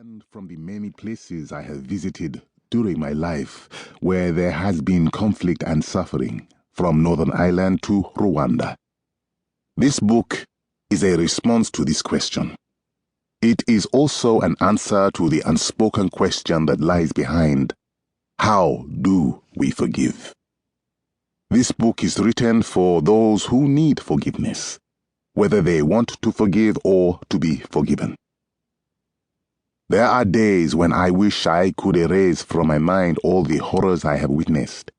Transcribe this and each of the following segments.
And from the many places I have visited during my life where there has been conflict and suffering, from Northern Ireland to Rwanda, this book is a response to this question. It is also an answer to the unspoken question that lies behind: how do we forgive? This book is written for those who need forgiveness, whether they want to forgive or to be forgiven. There are days when I wish I could erase from my mind all the horrors I have witnessed.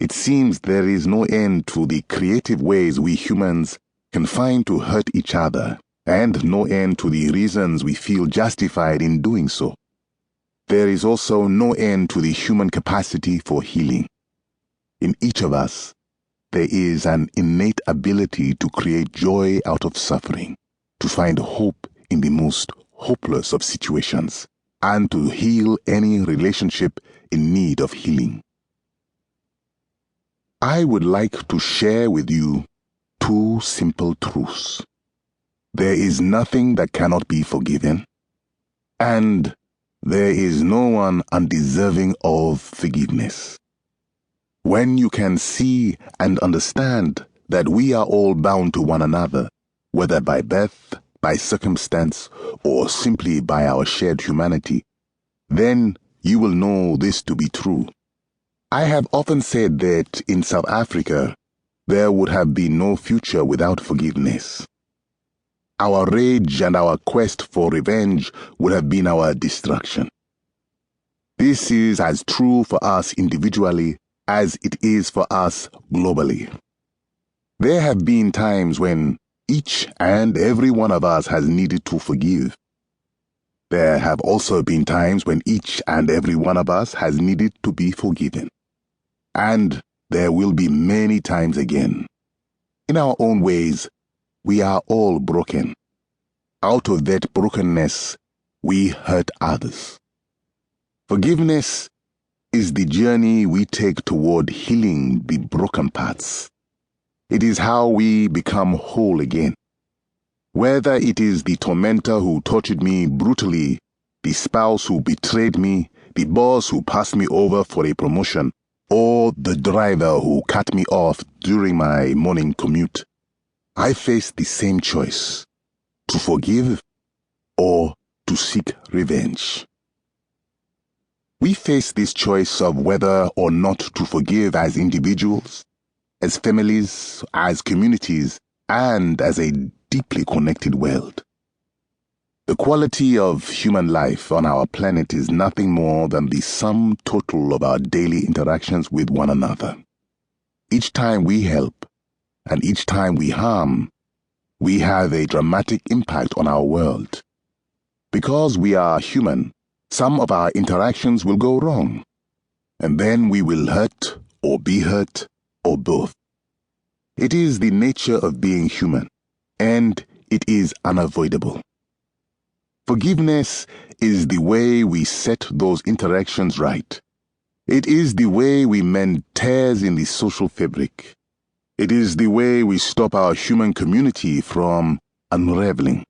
It seems there is no end to the creative ways we humans can find to hurt each other, and no end to the reasons we feel justified in doing so. There is also no end to the human capacity for healing. In each of us, there is an innate ability to create joy out of suffering, to find hope in the most hopeless of situations, and to heal any relationship in need of healing. I would like to share with you two simple truths. There is nothing that cannot be forgiven, and there is no one undeserving of forgiveness. When you can see and understand that we are all bound to one another, whether by birth, by circumstance, or simply by our shared humanity, then you will know this to be true. I have often said that in South Africa, there would have been no future without forgiveness. Our rage and our quest for revenge would have been our destruction. This is as true for us individually as it is for us globally. There have been times when each and every one of us has needed to forgive. There have also been times when each and every one of us has needed to be forgiven. And there will be many times again. In our own ways, we are all broken. Out of that brokenness, we hurt others. Forgiveness is the journey we take toward healing the broken parts. It is how we become whole again. Whether it is the tormentor who tortured me brutally, the spouse who betrayed me, the boss who passed me over for a promotion, or the driver who cut me off during my morning commute, I face the same choice: to forgive or to seek revenge. We face this choice of whether or not to forgive as individuals, as families, as communities, and as a deeply connected world. The quality of human life on our planet is nothing more than the sum total of our daily interactions with one another. Each time we help, and each time we harm, we have a dramatic impact on our world. Because we are human, some of our interactions will go wrong, and then we will hurt or be hurt, or both. It is the nature of being human, and it is unavoidable. Forgiveness is the way we set those interactions right. It is the way we mend tears in the social fabric. It is the way we stop our human community from unraveling.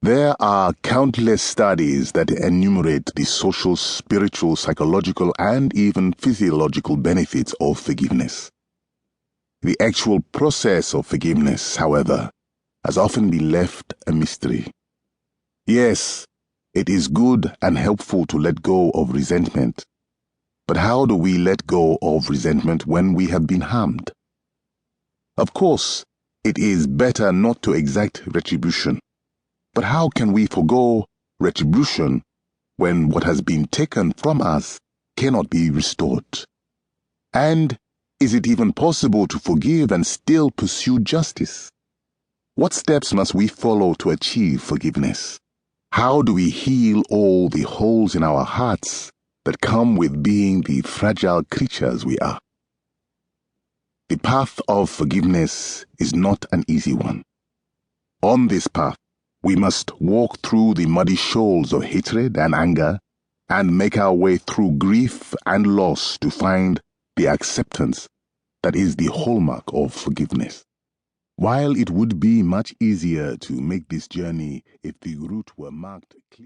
There are countless studies that enumerate the social, spiritual, psychological, and even physiological benefits of forgiveness. The actual process of forgiveness, however, has often been left a mystery. Yes, it is good and helpful to let go of resentment. But how do we let go of resentment when we have been harmed? Of course, it is better not to exact retribution. But how can we forgo retribution when what has been taken from us cannot be restored? And is it even possible to forgive and still pursue justice? What steps must we follow to achieve forgiveness? How do we heal all the holes in our hearts that come with being the fragile creatures we are? The path of forgiveness is not an easy one. On this path, we must walk through the muddy shoals of hatred and anger and make our way through grief and loss to find the acceptance that is the hallmark of forgiveness. While it would be much easier to make this journey if the route were marked clearly,